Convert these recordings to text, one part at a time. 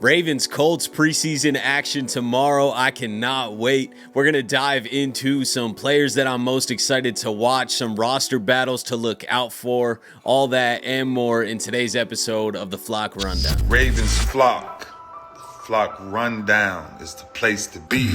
Ravens Colts preseason action tomorrow. I cannot wait. We're going to dive into some players that I'm most excited to watch, some roster battles to look out for, all that and more in today's episode of the Flock Rundown. Ravens Flock. The Flock Rundown is the place to be.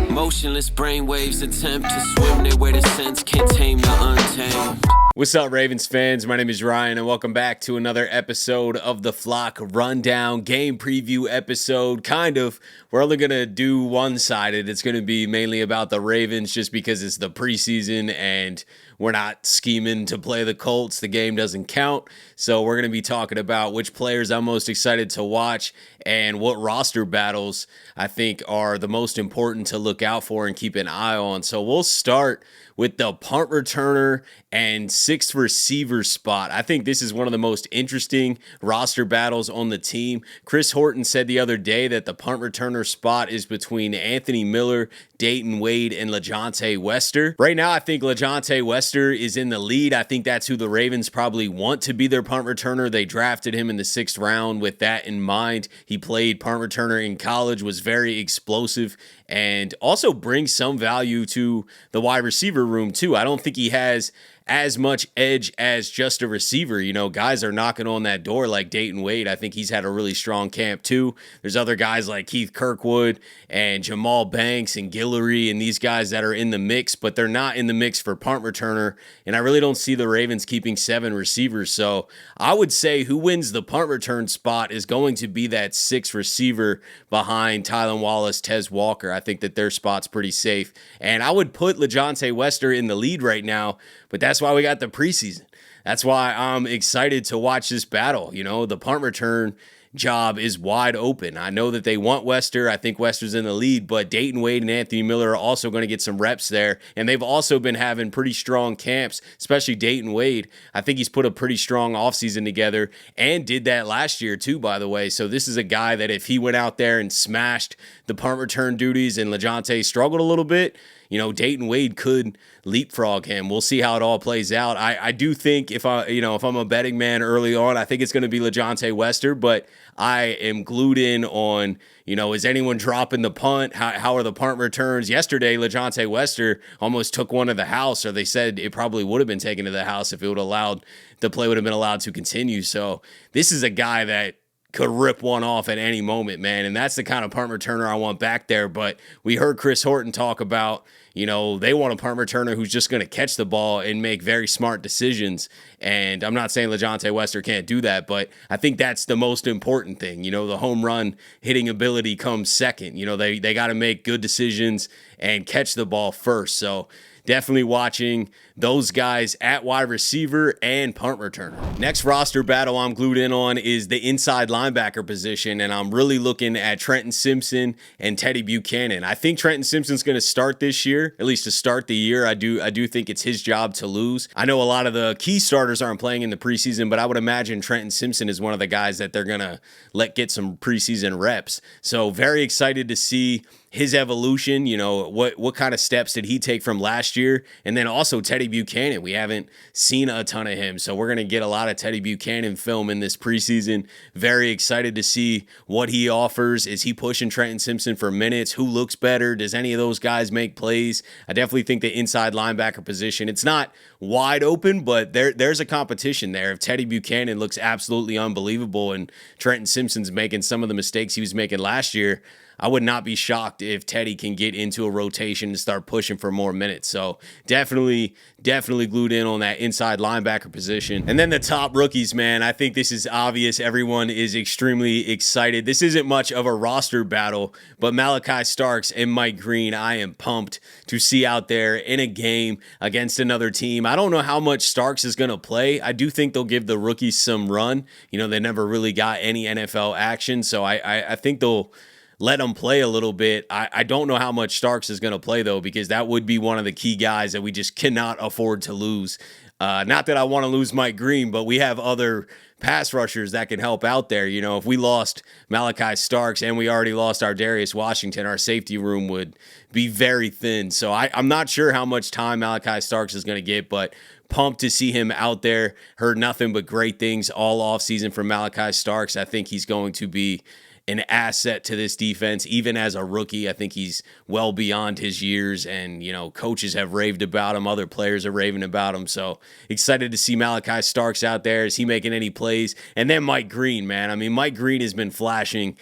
Motionless brainwaves attempt to swim their way to sense, can't tame the untamed. What's up, Ravens fans? My name is Ryan, and welcome back to another episode of the Flock Rundown game preview episode. We're only going to do one-sided. It's going to be mainly about the Ravens just because it's the preseason and we're not scheming to play the Colts. The game doesn't count. So we're going to be talking about which players I'm most excited to watch and what roster battles I think are the most important to look out for and keep an eye on. So we'll start with the punt returner and sixth receiver spot. I think this is one of the most interesting roster battles on the team. Chris Horton said the other day that the punt returner spot is between Anthony Miller, Dayton Wade, and LaJohntay Wester. Right now, I think LaJohntay Wester is in the lead. I think that's who the Ravens probably want to be their punt returner. They drafted him in the 6th round with that in mind. He played punt returner in college, was very explosive, and also brings some value to the wide receiver room too. I don't think he has as much edge as just a receiver. You know, guys are knocking on that door like Dayton Wade. I think he's had a really strong camp too. There's other guys like Keith Kirkwood and Jamal Banks and Guillory and these guys that are in the mix, but they're not in the mix for punt returner. And I really don't see the Ravens keeping 7 receivers. So I would say who wins the punt return spot is going to be that 6th receiver behind Tylan Wallace, Tez Walker. I think that their spot's pretty safe. And I would put LaJohntay Wester in the lead right now, but that's why we got the preseason. That's why I'm excited to watch this battle. You know, the punt return job is wide open. I know that they want Wester. I think Wester's in the lead, but Dayton Wade and Anthony Miller are also going to get some reps there. And they've also been having pretty strong camps, especially Dayton Wade. I think he's put a pretty strong offseason together and did that last year too, by the way. So this is a guy that if he went out there and smashed the punt return duties and LaJohntay struggled a little bit, you know, Dayton Wade could leapfrog him. We'll see how it all plays out. I do think if I'm a betting man early on, I think it's going to be LaJohntay Wester, but I am glued in on, you know, is anyone dropping the punt? How are the punt returns? Yesterday, LaJohntay Wester almost took one to the house, or they said it probably would have been taken to the house if it would have allowed, the play would have been allowed to continue. So this is a guy that could rip one off at any moment, man. And that's the kind of punt returner I want back there. But we heard Chris Horton talk about, you know, they want a punt returner who's just going to catch the ball and make very smart decisions. And I'm not saying LaJohntay Wester can't do that, but I think that's the most important thing. You know, the home run hitting ability comes second. You know, they got to make good decisions and catch the ball first. So definitely watching those guys at wide receiver and punt returner. Next roster battle I'm glued in on is the inside linebacker position, and I'm really looking at Trenton Simpson and Teddye Buchanan. I think Trenton Simpson's going to start this year, at least to start the year. I do think it's his job to lose. I know a lot of the key starters aren't playing in the preseason, but I would imagine Trenton Simpson is one of the guys that they're going to let get some preseason reps. So very excited to see his evolution. You know, what kind of steps did he take from last year? And then also Teddye Buchanan. We haven't seen a ton of him, so we're going to get a lot of Teddye Buchanan film in this preseason. Very excited to see what he offers. Is he pushing Trenton Simpson for minutes? Who looks better? Does any of those guys make plays? I definitely think the inside linebacker position, it's not wide open, but there's a competition there. If Teddye Buchanan looks absolutely unbelievable and Trenton Simpson's making some of the mistakes he was making last year, I would not be shocked if Teddye can get into a rotation and start pushing for more minutes. So definitely glued in on that inside linebacker position. And then the top rookies, man, I think this is obvious. Everyone is extremely excited. This isn't much of a roster battle, but Malaki Starks and Mike Green, I am pumped to see out there in a game against another team. I don't know how much Starks is going to play. I do think they'll give the rookies some run. You know, they never really got any NFL action, so I think they'll let him play a little bit. I don't know how much Starks is going to play, though, because that would be one of the key guys that we just cannot afford to lose. Not that I want to lose Mike Green, but we have other pass rushers that can help out there. You know, if we lost Malaki Starks and we already lost our Darius Washington, our safety room would be very thin. So I'm not sure how much time Malaki Starks is going to get, but pumped to see him out there. Heard nothing but great things all offseason from Malaki Starks. I think he's going to be an asset to this defense, even as a rookie. I think he's well beyond his years, and, coaches have raved about him. Other players are raving about him. So excited to see Malaki Starks out there. Is he making any plays? And then Mike Green, man. I mean, Mike Green has been flashing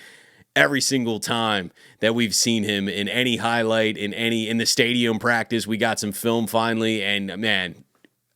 every single time that we've seen him in any highlight, in the stadium practice. We got some film finally, and man,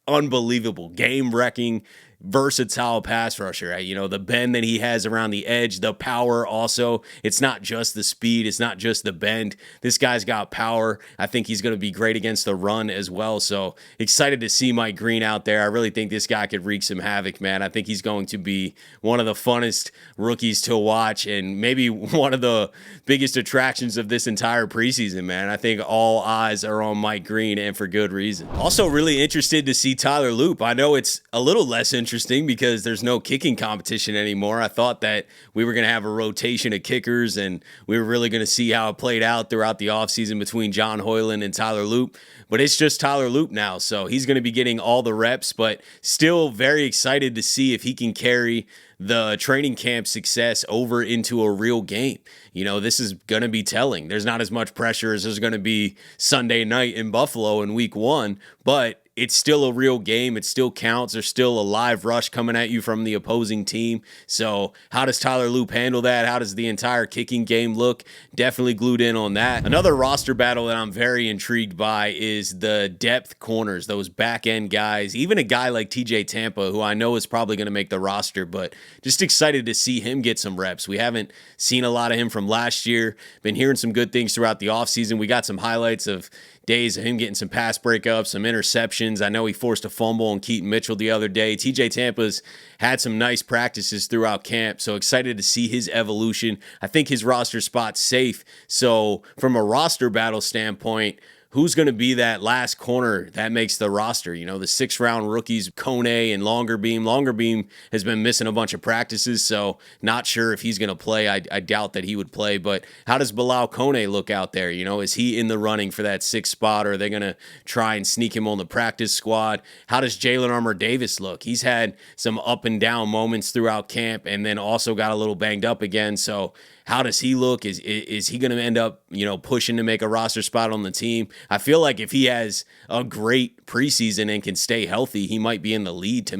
unbelievable, game-wrecking, versatile pass rusher. The bend that he has around the edge, the power also. It's not just the speed, it's not just the bend. This guy's got power. I think he's going to be great against the run as well. So excited to see Mike Green out there. I really think this guy could wreak some havoc, man. I think he's going to be one of the funnest rookies to watch, and maybe one of the biggest attractions of this entire preseason, man. I think all eyes are on Mike Green, and for good reason. Also really interested to see Tyler Loop. I know it's a little less interesting because there's no kicking competition anymore. I thought that we were going to have a rotation of kickers, and we were really going to see how it played out throughout the offseason between John Hoyland and Tyler Loop. But it's just Tyler Loop now, so he's going to be getting all the reps, but still very excited to see if he can carry the training camp success over into a real game. This is going to be telling. There's not as much pressure as there's going to be Sunday night in Buffalo in week 1, but it's still a real game. It still counts. There's still a live rush coming at you from the opposing team. So how does Tyler Loop handle that? How does the entire kicking game look? Definitely glued in on that. Another roster battle that I'm very intrigued by is the depth corners, those back end guys, even a guy like TJ Tampa, who I know is probably going to make the roster, but just excited to see him get some reps. We haven't seen a lot of him from last year. Been hearing some good things throughout the offseason. We got some highlights of days of him getting some pass breakups, some interceptions. I know he forced a fumble on Keaton Mitchell the other day. TJ Tampa's had some nice practices throughout camp, so excited to see his evolution. I think his roster spot's safe. So from a roster battle standpoint, who's going to be that last corner that makes the roster? The 6th-round rookies, Kone and Longerbeam. Longerbeam has been missing a bunch of practices, so not sure if he's going to play. I doubt that he would play, but how does Bilal Kone look out there? Is he in the running for that 6th spot, or are they going to try and sneak him on the practice squad? How does Jalen Armour-Davis look? He's had some up and down moments throughout camp, and then also got a little banged up again, so how does he look? Is he going to end up, pushing to make a roster spot on the team? I feel like if he has a great preseason and can stay healthy, he might be in the lead to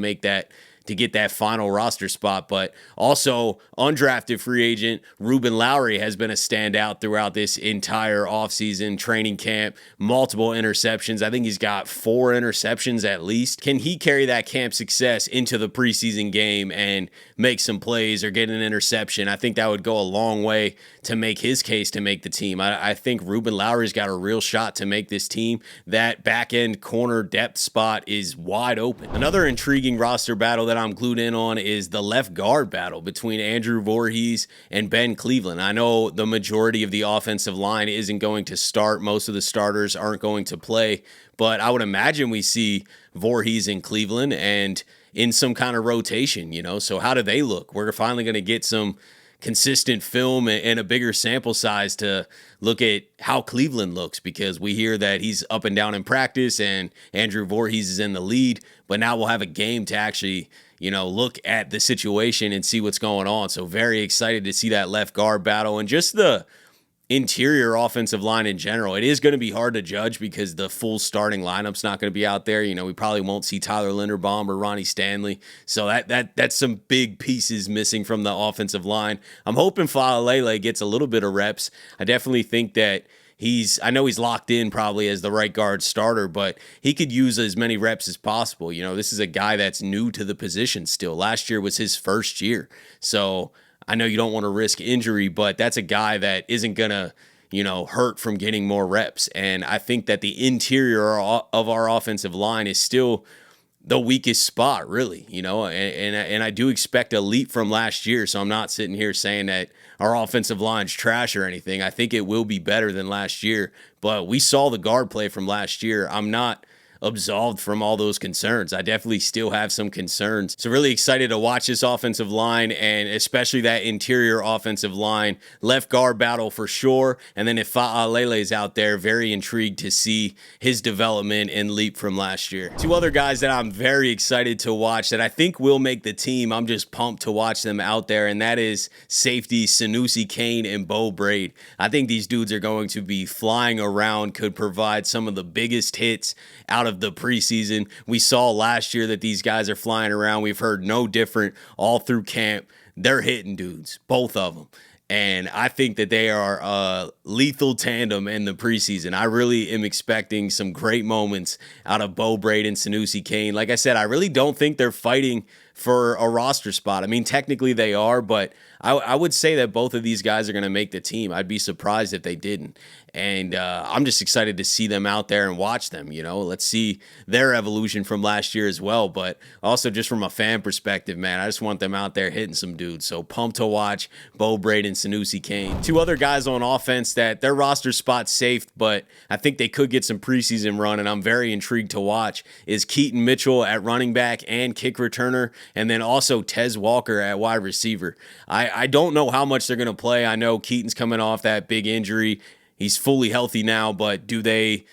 get that final roster spot. But also, undrafted free agent Ruben Lowry has been a standout throughout this entire offseason, training camp, multiple interceptions. I think he's got 4 interceptions at least. Can he carry that camp success into the preseason game and make some plays or get an interception? I think that would go a long way to make his case to make the team. I think Ruben Lowry's got a real shot to make this team. That back-end corner depth spot is wide open. Another intriguing roster battle that I'm glued in on is the left guard battle between Andrew Voorhees and Ben Cleveland. I know the majority of the offensive line isn't going to start. Most of the starters aren't going to play, but I would imagine we see Voorhees in Cleveland and in some kind of rotation, So how do they look? We're finally going to get some consistent film and a bigger sample size to look at how Cleveland looks, because we hear that he's up and down in practice and Andrew Voorhees is in the lead, but now we'll have a game to actually, look at the situation and see what's going on. So very excited to see that left guard battle and just the interior offensive line in general. It is going to be hard to judge because the full starting lineup's not going to be out there. We probably won't see Tyler Linderbaum or Ronnie Stanley. So that's some big pieces missing from the offensive line. I'm hoping Faalele gets a little bit of reps. I definitely think that I know he's locked in probably as the right guard starter, but he could use as many reps as possible. This is a guy that's new to the position still. Last year was his first year. So I know you don't want to risk injury, but that's a guy that isn't going to, hurt from getting more reps. And I think that the interior of our offensive line is still the weakest spot, really, and I do expect a leap from last year. So I'm not sitting here saying that our offensive line's trash or anything. I think it will be better than last year, but we saw the guard play from last year. I'm not absolved from all those concerns. I definitely still have some concerns. So really excited to watch this offensive line, and especially that interior offensive line. Left guard battle for sure. And then if Fa'alele's out there, very intrigued to see his development and leap from last year. Two other guys that I'm very excited to watch that I think will make the team. I'm just pumped to watch them out there, and that is safety Sanusi Kane and Brade. I think these dudes are going to be flying around, could provide some of the biggest hits out of the preseason. We saw last year that these guys are flying around. We've heard no different all through camp. They're hitting dudes, both of them. And I think that they are a lethal tandem in the preseason. I really am expecting some great moments out of Brade and Sanusi Kane. Like I said, I really don't think they're fighting for a roster spot. I mean, technically they are, but I would say that both of these guys are going to make the team. I'd be surprised if they didn't. And I'm just excited to see them out there and watch them. Let's see their evolution from last year as well. But also just from a fan perspective, man, I just want them out there hitting some dudes. So pumped to watch Brade and Sanusi Kane. Two other guys on offense that their roster spot's safe, but I think they could get some preseason run, and I'm very intrigued to watch, is Keaton Mitchell at running back and kick returner, and then also Tez Walker at wide receiver. I don't know how much they're going to play. I know Keaton's coming off that big injury. He's fully healthy now, but do they,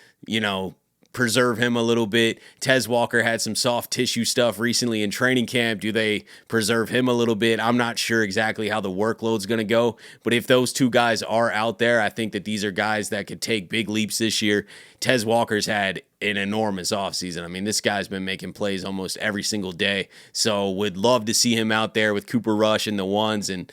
preserve him a little bit? Tez Walker had some soft tissue stuff recently in training camp. Do they preserve him a little bit? I'm not sure exactly how the workload's going to go, but if those two guys are out there, I think that these are guys that could take big leaps this year. Tez Walker's had an enormous offseason. I mean, this guy's been making plays almost every single day. So would love to see him out there with Cooper Rush and the ones. And,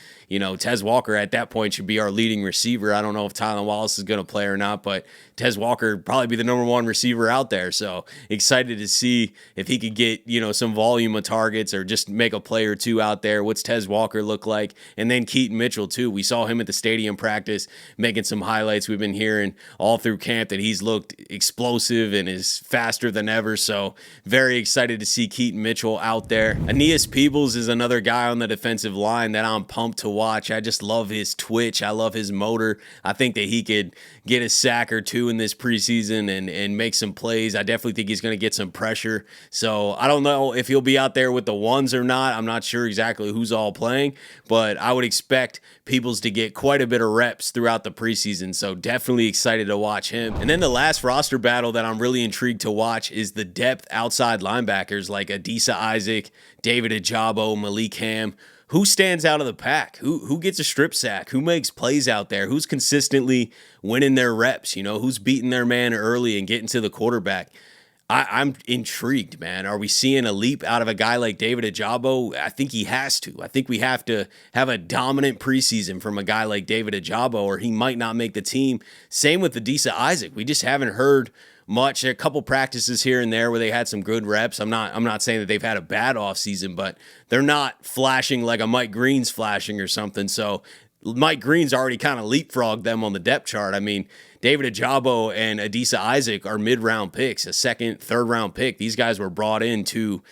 Tez Walker at that point should be our leading receiver. I don't know if Tylan Wallace is going to play or not, but Tez Walker would probably be the number one receiver out there. So excited to see if he could get, some volume of targets or just make a play or two out there. What's Tez Walker look like? And then Keaton Mitchell too. We saw him at the stadium practice making some highlights. We've been hearing all through camp that he's looked explosive and is faster than ever. So very excited to see Keaton Mitchell out there. Aeneas Peebles is another guy on the defensive line that I'm pumped to watch. I just love his twitch. I love his motor. I think that he could get a sack or two in this preseason and make some plays. I definitely think he's going to get some pressure. So I don't know if he'll be out there with the ones or not. I'm not sure exactly who's all playing, but I would expect Peebles to get quite a bit of reps throughout the preseason. So definitely excited to watch him. And then the last roster battle that I'm really intrigued to watch is the depth outside linebackers like Adisa Isaac, David Ojabo, Malik Ham. Who stands out of the pack? Who gets a strip sack? Who makes plays out there? Who's consistently winning their reps? Who's beating their man early and getting to the quarterback? I'm intrigued, man. Are we seeing a leap out of a guy like David Ojabo? I think he has to. I think we have to have a dominant preseason from a guy like David Ojabo, or he might not make the team. Same with Adisa Isaac. We just haven't heard much. A couple practices here and there where they had some good reps. I'm not saying that they've had a bad offseason, but they're not flashing like a Mike Green's flashing or something. So Mike Green's already kind of leapfrogged them on the depth chart. I mean, David Ojabo and Adisa Isaac are mid-round picks, a second, third-round pick. These guys were brought in to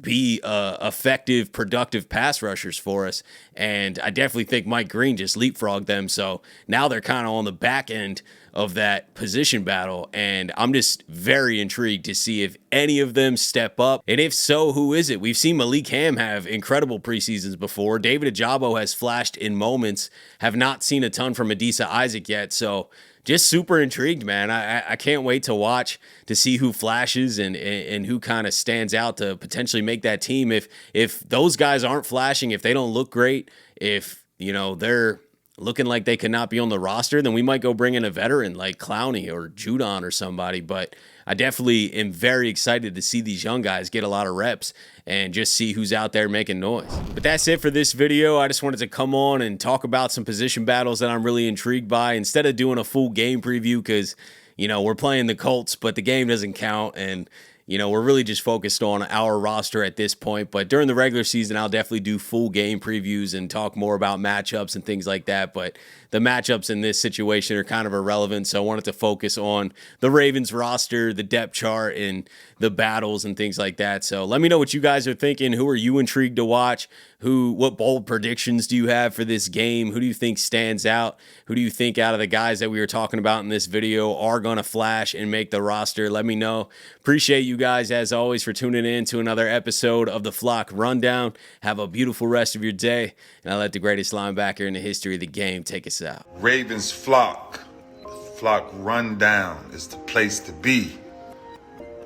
be effective, productive pass rushers for us. And I definitely think Mike Green just leapfrogged them. So now they're kind of on the back end of that position battle. And I'm just very intrigued to see if any of them step up. And if so, who is it? We've seen Malik Ham have incredible preseasons before. David Ojabo has flashed in moments, have not seen a ton from Adisa Isaac yet. So just super intrigued, man. I can't wait to watch to see who flashes and who kind of stands out to potentially make that team. If those guys aren't flashing, if they don't look great, if they're looking like they could not be on the roster, then we might go bring in a veteran like Clowney or Judon or somebody. But I definitely am very excited to see these young guys get a lot of reps and just see who's out there making noise. But that's it for this video. I just wanted to come on and talk about some position battles that I'm really intrigued by instead of doing a full game preview because, we're playing the Colts, but the game doesn't count. And we're really just focused on our roster at this point. But during the regular season, I'll definitely do full game previews and talk more about matchups and things like that. But the matchups in this situation are kind of irrelevant. So I wanted to focus on the Ravens roster, the depth chart, and the battles and things like that. So let me know what you guys are thinking. Who are you intrigued to watch? What bold predictions do you have for this game? Who do you think stands out? Who do you think out of the guys that we were talking about in this video are going to flash and make the roster? Let me know. Appreciate you guys, as always, for tuning in to another episode of the Flock Rundown. Have a beautiful rest of your day, and I'll let the greatest linebacker in the history of the game take us out. Ravens flock. The flock rundown is the place to be.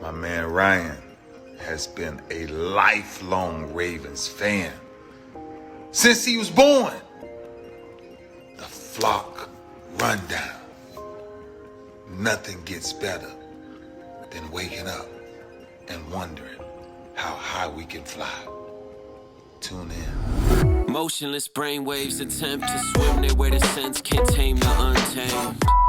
My man Ryan has been a lifelong Ravens fan since he was born. The flock rundown. Nothing gets better than waking up and wondering how high we can fly. Tune in. Motionless brainwaves attempt to swim their way to sense, can't tame the untamed.